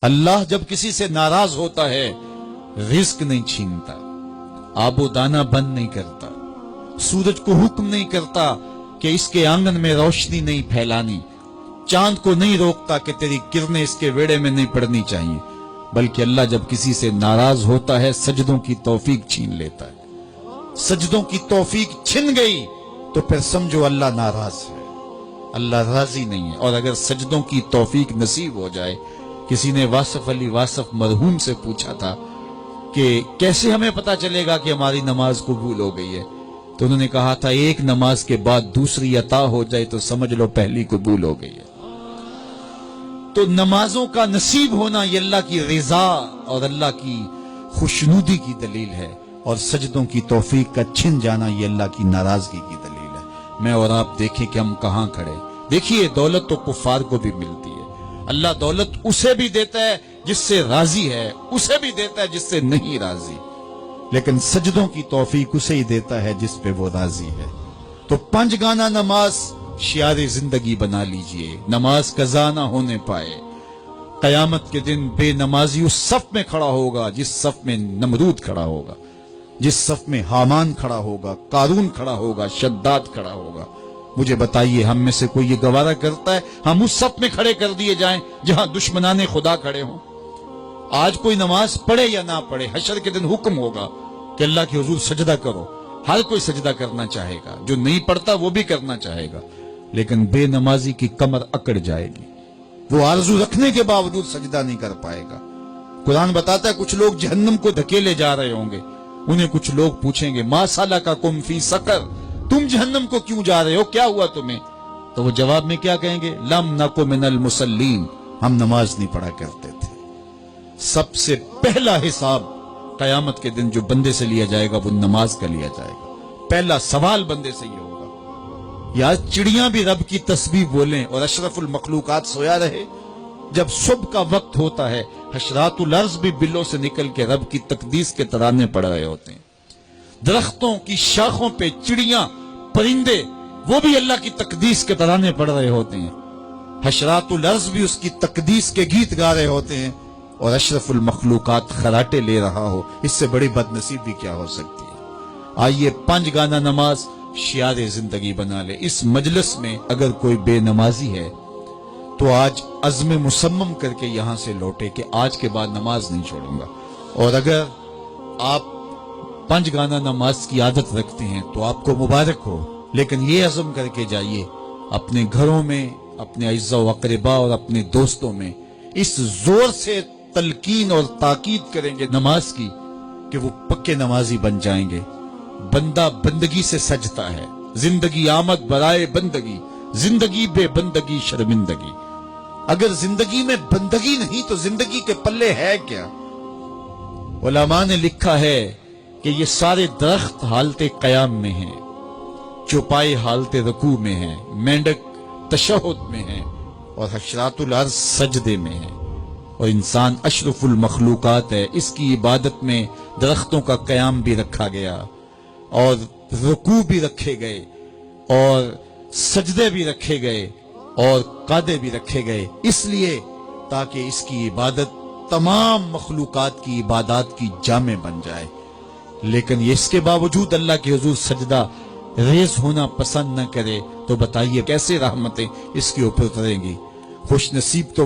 اللہ جب کسی سے ناراض ہوتا ہے رزق نہیں چھینتا، آب و دانہ بند نہیں کرتا، سورج کو حکم نہیں کرتا کہ اس کے آنگن میں روشنی نہیں پھیلانی، چاند کو نہیں روکتا کہ تیری کرنیں اس کے ویڑے میں نہیں پڑنی چاہیے، بلکہ اللہ جب کسی سے ناراض ہوتا ہے سجدوں کی توفیق چھین لیتا ہے۔ سجدوں کی توفیق چھن گئی تو پھر سمجھو اللہ ناراض ہے، اللہ راضی نہیں ہے۔ اور اگر سجدوں کی توفیق نصیب ہو جائے، کسی نے واصف علی واصف مرحوم سے پوچھا تھا کہ کیسے ہمیں پتا چلے گا کہ ہماری نماز قبول ہو گئی ہے، تو انہوں نے کہا تھا ایک نماز کے بعد دوسری عطا ہو جائے تو سمجھ لو پہلی قبول ہو گئی ہے۔ تو نمازوں کا نصیب ہونا یہ اللہ کی رضا اور اللہ کی خوشنودی کی دلیل ہے، اور سجدوں کی توفیق کا چھن جانا یہ اللہ کی ناراضگی کی دلیل ہے۔ میں اور آپ دیکھیں کہ ہم کہاں کھڑے۔ دیکھیے دولت تو کفار کو بھی ملتی ہے، اللہ دولت اسے بھی دیتا ہے جس سے راضی ہے، اسے بھی دیتا ہے جس سے نہیں راضی، لیکن سجدوں کی توفیق اسے ہی دیتا ہے جس پہ وہ راضی ہے۔ تو 5 گانا نماز شعار زندگی بنا لیجئے، نماز قضا نہ ہونے پائے۔ قیامت کے دن بے نمازی اس صف میں کھڑا ہوگا جس صف میں نمرود کھڑا ہوگا، جس صف میں حامان کھڑا ہوگا، قارون کھڑا ہوگا، شداد کھڑا ہوگا۔ مجھے بتائیے ہم میں سے کوئی یہ گوارہ کرتا ہے ہم اس صف میں کھڑے کر دیے جائیں جہاں دشمنان خدا کھڑے ہوں؟ آج کوئی نماز پڑھے یا نہ پڑھے، حشر کے دن حکم ہوگا کہ اللہ کے حضور سجدہ کرو۔ ہر کوئی سجدہ کرنا چاہے گا، جو نہیں پڑھتا وہ بھی کرنا چاہے گا، لیکن بے نمازی کی کمر اکڑ جائے گی، وہ آرزو رکھنے کے باوجود سجدہ نہیں کر پائے گا۔ قرآن بتاتا ہے کچھ لوگ جہنم کو دھکیلے جا رہے ہوں گے، انہیں کچھ لوگ پوچھیں گے ما سلککم فی سقر، تم جہنم کو کیوں جا رہے ہو، کیا ہوا تمہیں؟ تو وہ جواب میں کیا کہیں گے؟ لم نک من المصلین، ہم نماز نہیں پڑھا کرتے تھے۔ سب سے پہلا حساب قیامت کے دن جو بندے سے لیا جائے گا وہ نماز کا لیا جائے گا۔ پہلا سوال بندے سے یہ ہوگا۔ یا چڑیاں بھی رب کی تسبیح بولیں اور اشرف المخلوقات سویا رہے؟ جب صبح کا وقت ہوتا ہے حشرات الارض بھی بلوں سے نکل کے رب کی تقدیس کے ترانے پڑھ رہے ہوتے ہیں، درختوں کی شاخوں پہ چڑیاں پرندے وہ بھی اللہ کی تقدیس کے ترانے پڑھ رہے ہوتے ہیں، حشرات الارض بھی اس کی تقدیس کے گیت گا رہے ہوتے ہیں، اور اشرف المخلوقات خراٹے لے رہا ہو، اس سے بڑی بد نصیبی کیا ہو سکتی ہے؟ آئیے 5 گانا نماز شعار زندگی بنا لے۔ اس مجلس میں اگر کوئی بے نمازی ہے تو آج عزم مصمم کر کے یہاں سے لوٹے کہ آج کے بعد نماز نہیں چھوڑوں گا، اور اگر آپ 5 گانا نماز کی عادت رکھتے ہیں تو آپ کو مبارک ہو، لیکن یہ عزم کر کے جائیے اپنے گھروں میں، اپنے اعزاء و اقرباء اور اپنے دوستوں میں اس زور سے تلقین اور تاکید کریں گے نماز کی کہ وہ پکے نمازی بن جائیں گے۔ بندہ بندگی سے سجتا ہے، زندگی آمد برائے بندگی، زندگی بے بندگی شرمندگی۔ اگر زندگی میں بندگی نہیں تو زندگی کے پلے ہے کیا؟ علماء نے لکھا ہے کہ یہ سارے درخت حالت قیام میں ہیں، چوپائے حالت رکوع میں ہیں، مینڈک تشہد میں ہیں، اور حشرات الارض سجدے میں ہیں، اور انسان اشرف المخلوقات ہے۔ اس کی عبادت میں درختوں کا قیام بھی رکھا گیا، اور رکوع بھی رکھے گئے، اور سجدے بھی رکھے گئے، اور قعدے بھی رکھے گئے، اس لیے تاکہ اس کی عبادت تمام مخلوقات کی عبادات کی جامع بن جائے۔ لیکن یہ اس کے باوجود اللہ کے حضور سجدہ ریز ہونا پسند نہ کرے تو بتائیے کیسے رحمتیں اس کے اوپر اتریں گی؟ خوش نصیب تو